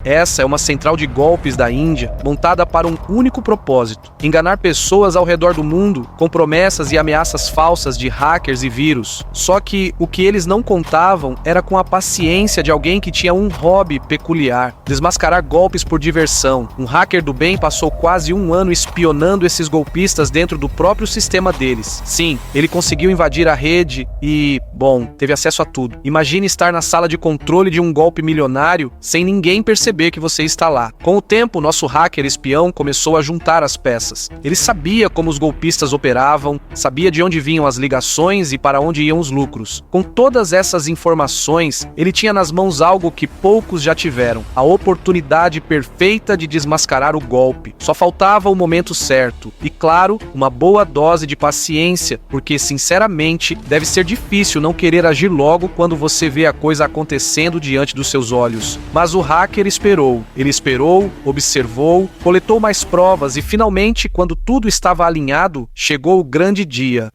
Essa é uma central de golpes da Índia montada para um único propósito: enganar pessoas ao redor do mundo com promessas e ameaças falsas de hackers e vírus. Só que o que eles não contavam era com a paciência de alguém que tinha um hobby peculiar: desmascarar golpes por diversão. Um hacker do bem passou quase um ano espionando esses golpistas dentro do próprio sistema deles. Sim, ele conseguiu invadir a rede e, bom, teve acesso a tudo. Imagine estar na sala de controle de um golpe milionário sem ninguém perceber que você está lá. Com o tempo, nosso hacker espião começou a juntar as peças. Ele sabia como os golpistas operavam, sabia de onde vinham as ligações e para onde iam os lucros. Com todas essas informações, ele tinha nas mãos algo que poucos já tiveram: a oportunidade perfeita de desmascarar o golpe. Só faltava o momento certo e, claro, uma boa dose de paciência, porque, sinceramente, deve ser difícil não querer agir logo quando você vê a coisa acontecendo diante dos seus olhos. Mas o hacker esperou. Ele esperou, observou, coletou mais provas e, finalmente, quando tudo estava alinhado, chegou o grande dia.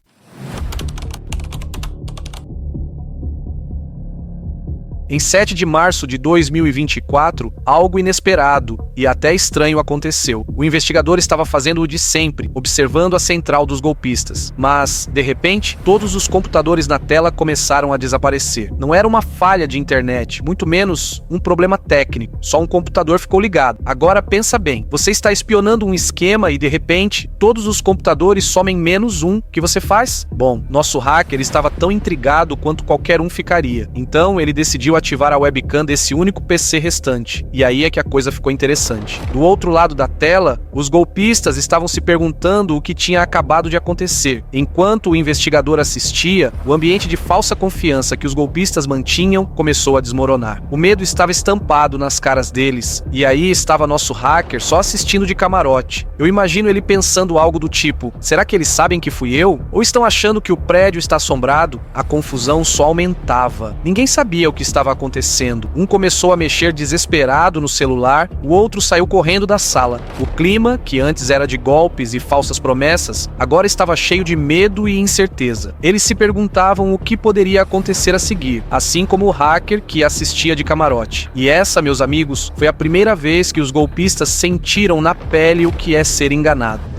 Em 7 de março de 2024, algo inesperado e até estranho aconteceu. O investigador estava fazendo o de sempre, observando a central dos golpistas. Mas, de repente, todos os computadores na tela começaram a desaparecer. Não era uma falha de internet, muito menos um problema técnico. Só um computador ficou ligado. Agora pensa bem, você está espionando um esquema e, de repente, todos os computadores somem menos um. O que você faz? Bom, nosso hacker estava tão intrigado quanto qualquer um ficaria. Então, ele decidiu ativar a webcam desse único PC restante. E aí é que a coisa ficou interessante. Do outro lado da tela, os golpistas estavam se perguntando o que tinha acabado de acontecer. Enquanto o investigador assistia, o ambiente de falsa confiança que os golpistas mantinham começou a desmoronar. O medo estava estampado nas caras deles. E aí estava nosso hacker só assistindo de camarote. Eu imagino ele pensando algo do tipo: será que eles sabem que fui eu? Ou estão achando que o prédio está assombrado? A confusão só aumentava. Ninguém sabia o que estava acontecendo. Um começou a mexer desesperado no celular, o outro saiu correndo da sala. O clima, que antes era de golpes e falsas promessas, agora estava cheio de medo e incerteza. Eles se perguntavam o que poderia acontecer a seguir, assim como o hacker que assistia de camarote. E essa, meus amigos, foi a primeira vez que os golpistas sentiram na pele o que é ser enganado.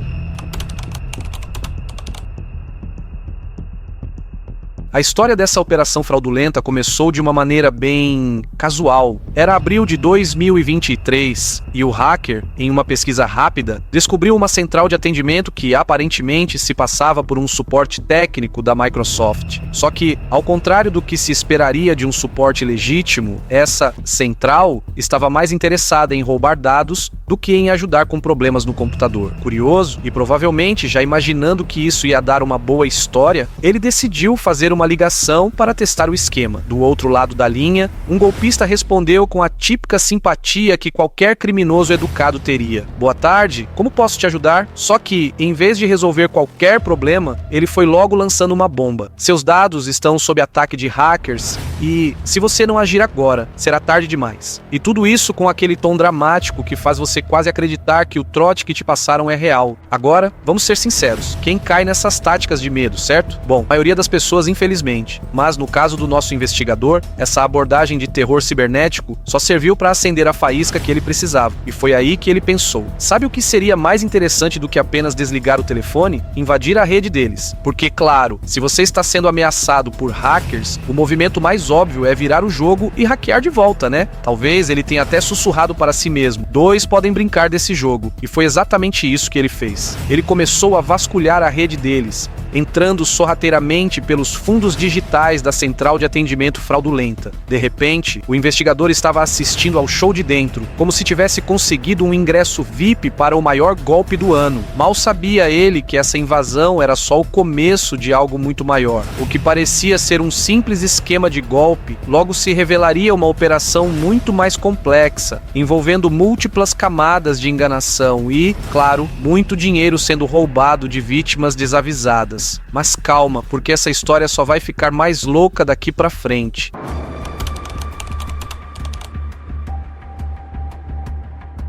A história dessa operação fraudulenta começou de uma maneira bem casual. Era abril de 2023 e o hacker, em uma pesquisa rápida, descobriu uma central de atendimento que aparentemente se passava por um suporte técnico da Microsoft. Só que, ao contrário do que se esperaria de um suporte legítimo, essa central estava mais interessada em roubar dados do que em ajudar com problemas no computador. Curioso, e provavelmente já imaginando que isso ia dar uma boa história, ele decidiu fazer uma ligação para testar o esquema. Do outro lado da linha, um golpista respondeu com a típica simpatia que qualquer criminoso educado teria: boa tarde, como posso te ajudar? Só que, em vez de resolver qualquer problema, ele foi logo lançando uma bomba. Seus dados estão sob ataque de hackers e, se você não agir agora, será tarde demais. E tudo isso com aquele tom dramático que faz você quase acreditar que o trote que te passaram é real. Agora, vamos ser sinceros, quem cai nessas táticas de medo, certo? Bom, a maioria das pessoas, infelizmente. Mas no caso do nosso investigador, essa abordagem de terror cibernético só serviu para acender a faísca que ele precisava. E foi aí que ele pensou: sabe o que seria mais interessante do que apenas desligar o telefone? Invadir a rede deles. Porque, claro, se você está sendo ameaçado por hackers, o movimento mais óbvio é virar o jogo e hackear de volta, né? Talvez ele tenha até sussurrado para si mesmo: dois podem brincar desse jogo. E foi exatamente isso que ele fez. Ele começou a vasculhar a rede deles, entrando sorrateiramente pelos fundos digitais da central de atendimento fraudulenta. De repente, o investigador estava assistindo ao show de dentro, como se tivesse conseguido um ingresso VIP para o maior golpe do ano. Mal sabia ele que essa invasão era só o começo de algo muito maior. O que parecia ser um simples esquema de golpe, logo se revelaria uma operação muito mais complexa, envolvendo múltiplas camadas de enganação e, claro, muito dinheiro sendo roubado de vítimas desavisadas. Mas calma, porque essa história só vai ficar mais louca daqui pra frente.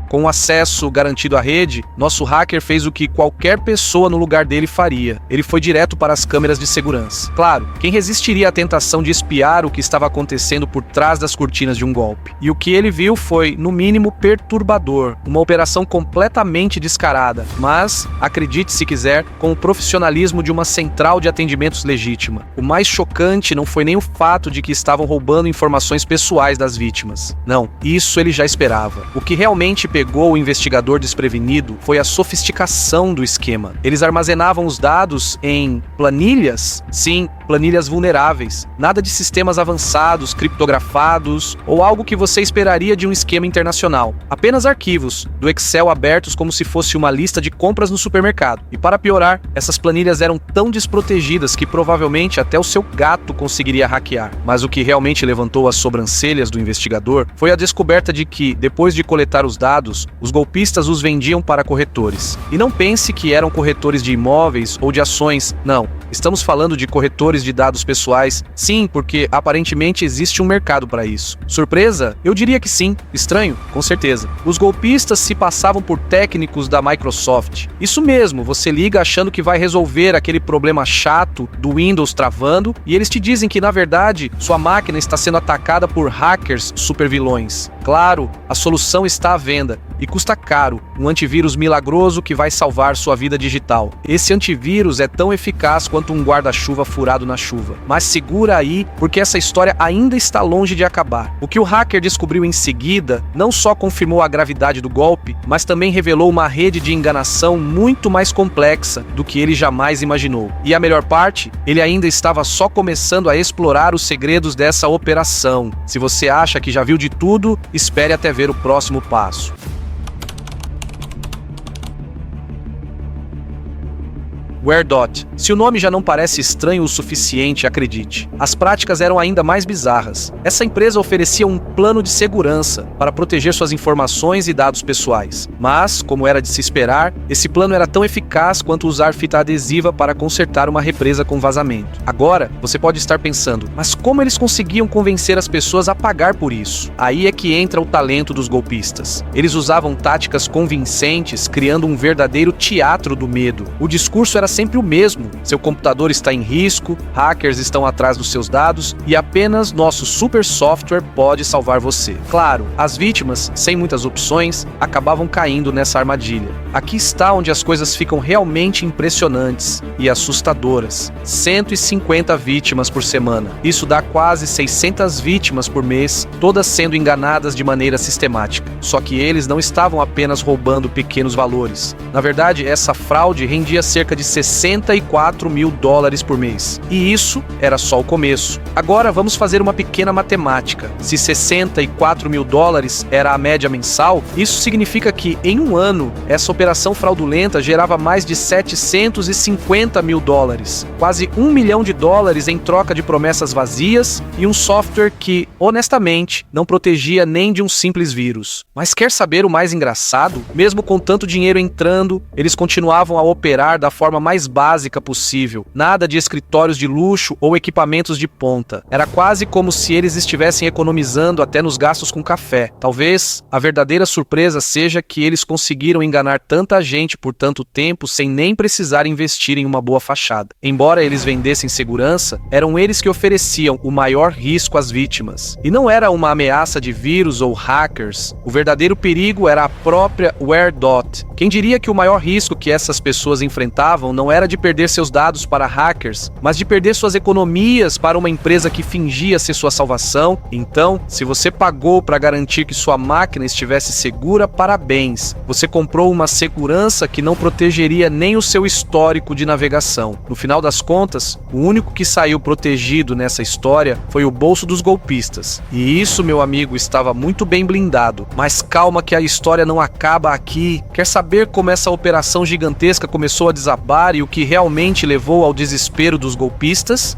Com o acesso garantido à rede, nosso hacker fez o que qualquer pessoa no lugar dele faria. Ele foi direto para as câmeras de segurança. Claro, quem resistiria à tentação de espiar o que estava acontecendo por trás das cortinas de um golpe? E o que ele viu foi, no mínimo, perturbador. Uma operação completamente descarada, mas, acredite se quiser, com o profissionalismo de uma central de atendimentos legítima. O mais chocante não foi nem o fato de que estavam roubando informações pessoais das vítimas. Não, isso ele já esperava. O que realmente pegou o investigador desprevenido foi a sofisticação do esquema. Eles armazenavam os dados em planilhas? Sim, planilhas vulneráveis. Nada de sistemas avançados, criptografados ou algo que você esperaria de um esquema internacional. Apenas arquivos do Excel abertos como se fosse uma lista de compras no supermercado. E para piorar, essas planilhas eram tão desprotegidas que provavelmente até o seu gato conseguiria hackear. Mas o que realmente levantou as sobrancelhas do investigador foi a descoberta de que, depois de coletar os dados, os golpistas os vendiam para corretores. E não pense que eram corretores de imóveis ou de ações, não. Estamos falando de corretores de dados pessoais, sim, porque aparentemente existe um mercado para isso. Surpresa? Eu diria que sim. Estranho? Com certeza. Os golpistas se passavam por técnicos da Microsoft. Isso mesmo, você liga achando que vai resolver aquele problema chato do Windows travando e eles te dizem que, na verdade, sua máquina está sendo atacada por hackers supervilões. Claro, a solução está à venda e custa caro, um antivírus milagroso que vai salvar sua vida digital. Esse antivírus é tão eficaz quanto um guarda-chuva furado na chuva. Mas segura aí, porque essa história ainda está longe de acabar. O que o hacker descobriu em seguida não só confirmou a gravidade do golpe, mas também revelou uma rede de enganação muito mais complexa do que ele jamais imaginou. E a melhor parte, ele ainda estava só começando a explorar os segredos dessa operação. Se você acha que já viu de tudo, espere até ver o próximo passo. WhereDot. Se o nome já não parece estranho o suficiente, acredite. As práticas eram ainda mais bizarras. Essa empresa oferecia um plano de segurança para proteger suas informações e dados pessoais. Mas, como era de se esperar, esse plano era tão eficaz quanto usar fita adesiva para consertar uma represa com vazamento. Agora, você pode estar pensando, mas como eles conseguiam convencer as pessoas a pagar por isso? Aí é que entra o talento dos golpistas. Eles usavam táticas convincentes, criando um verdadeiro teatro do medo. O discurso era sempre o mesmo. Seu computador está em risco, hackers estão atrás dos seus dados e apenas nosso super software pode salvar você. Claro, as vítimas, sem muitas opções, acabavam caindo nessa armadilha. Aqui está onde as coisas ficam realmente impressionantes e assustadoras. 150 vítimas por semana. Isso dá quase 600 vítimas por mês, todas sendo enganadas de maneira sistemática. Só que eles não estavam apenas roubando pequenos valores. Na verdade, essa fraude rendia cerca de $64 mil por mês. E isso era só o começo. Agora vamos fazer uma pequena matemática. Se $64 mil era a média mensal, isso significa que, em um ano, essa operação fraudulenta gerava mais de $750 mil. Quase $1 milhão em troca de promessas vazias e um software que, honestamente, não protegia nem de um simples vírus. Mas quer saber o mais engraçado? Mesmo com tanto dinheiro entrando, eles continuavam a operar da forma mais básica possível. Nada de escritórios de luxo ou equipamentos de ponta. Era quase como se eles estivessem economizando até nos gastos com café. Talvez a verdadeira surpresa seja que eles conseguiram enganar tanta gente por tanto tempo sem nem precisar investir em uma boa fachada. Embora eles vendessem segurança, eram eles que ofereciam o maior risco às vítimas. E não era uma ameaça de vírus ou hackers. O verdadeiro perigo era a própria WhereDot. Quem diria que o maior risco que essas pessoas enfrentavam não era de perder seus dados para hackers, mas de perder suas economias para uma empresa que fingia ser sua salvação? Então, se você pagou para garantir que sua máquina estivesse segura, parabéns. Você comprou uma segurança que não protegeria nem o seu histórico de navegação. No final das contas, o único que saiu protegido nessa história foi o bolso dos golpistas. E isso, meu amigo, estava muito bem blindado. Mas calma que a história não acaba aqui. Quer saber como essa operação gigantesca começou a desabar e o que realmente levou ao desespero dos golpistas?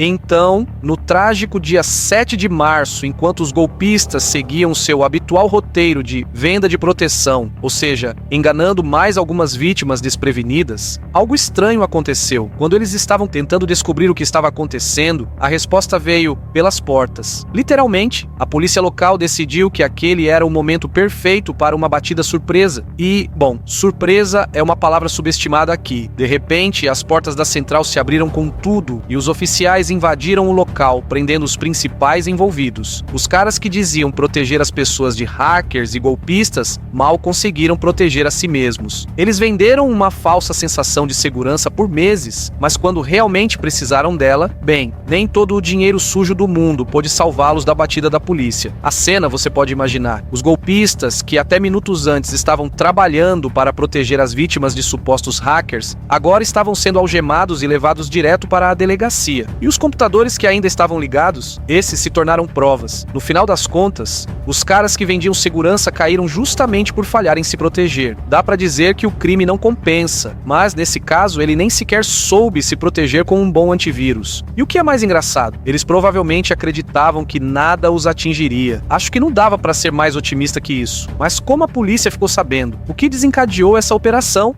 Então, no trágico dia 7 de março, enquanto os golpistas seguiam seu habitual roteiro de venda de proteção, ou seja, enganando mais algumas vítimas desprevenidas, algo estranho aconteceu. Quando eles estavam tentando descobrir o que estava acontecendo, a resposta veio pelas portas. Literalmente, a polícia local decidiu que aquele era o momento perfeito para uma batida surpresa. E, bom, surpresa é uma palavra subestimada aqui. De repente, as portas da central se abriram com tudo e os oficiais invadiram o local, prendendo os principais envolvidos. Os caras que diziam proteger as pessoas de hackers e golpistas mal conseguiram proteger a si mesmos. Eles venderam uma falsa sensação de segurança por meses, mas quando realmente precisaram dela, bem, nem todo o dinheiro sujo do mundo pôde salvá-los da batida da polícia. A cena você pode imaginar. Os golpistas, que até minutos antes estavam trabalhando para proteger as vítimas de supostos hackers, agora estavam sendo algemados e levados direto para a delegacia. E os computadores que ainda estavam ligados, esses se tornaram provas. No final das contas, os caras que vendiam segurança caíram justamente por falhar em se proteger. Dá pra dizer que o crime não compensa, mas nesse caso ele nem sequer soube se proteger com um bom antivírus. E o que é mais engraçado? Eles provavelmente acreditavam que nada os atingiria. Acho que não dava pra ser mais otimista que isso. Mas como a polícia ficou sabendo? O que desencadeou essa operação?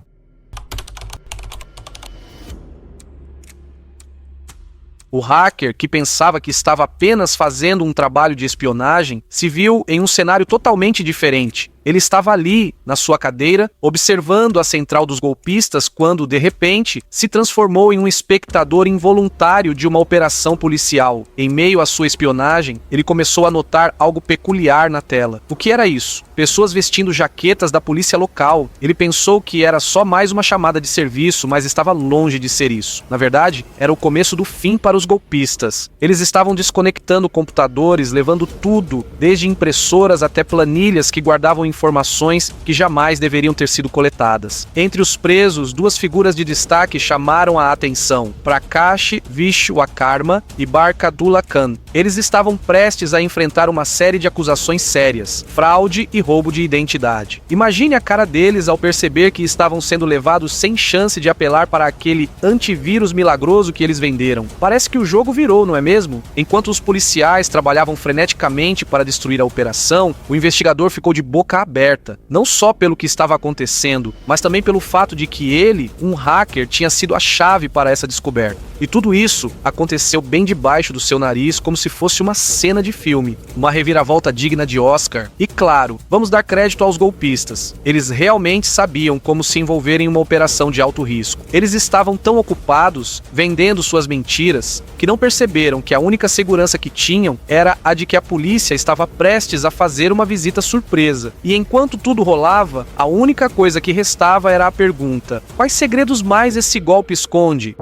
O hacker, que pensava que estava apenas fazendo um trabalho de espionagem, se viu em um cenário totalmente diferente. Ele estava ali, na sua cadeira, observando a central dos golpistas quando, de repente, se transformou em um espectador involuntário de uma operação policial. Em meio à sua espionagem, ele começou a notar algo peculiar na tela. O que era isso? Pessoas vestindo jaquetas da polícia local. Ele pensou que era só mais uma chamada de serviço, mas estava longe de ser isso. Na verdade, era o começo do fim para os golpistas. Eles estavam desconectando computadores, levando tudo, desde impressoras até planilhas que guardavam informações que jamais deveriam ter sido coletadas. Entre os presos, duas figuras de destaque chamaram a atenção: Prakash Vishwakarma e Barkadullah Khan. Eles estavam prestes a enfrentar uma série de acusações sérias, fraude e roubo de identidade. Imagine a cara deles ao perceber que estavam sendo levados sem chance de apelar para aquele antivírus milagroso que eles venderam. Parece que o jogo virou, não é mesmo? Enquanto os policiais trabalhavam freneticamente para destruir a operação, o investigador ficou de boca aberta, não só pelo que estava acontecendo, mas também pelo fato de que ele, um hacker, tinha sido a chave para essa descoberta. E tudo isso aconteceu bem debaixo do seu nariz, como se fosse uma cena de filme, uma reviravolta digna de Oscar. E claro, vamos dar crédito aos golpistas. Eles realmente sabiam como se envolver em uma operação de alto risco. Eles estavam tão ocupados vendendo suas mentiras que não perceberam que a única segurança que tinham era a de que a polícia estava prestes a fazer uma visita surpresa. E enquanto tudo rolava, a única coisa que restava era a pergunta: quais segredos mais esse golpe esconde?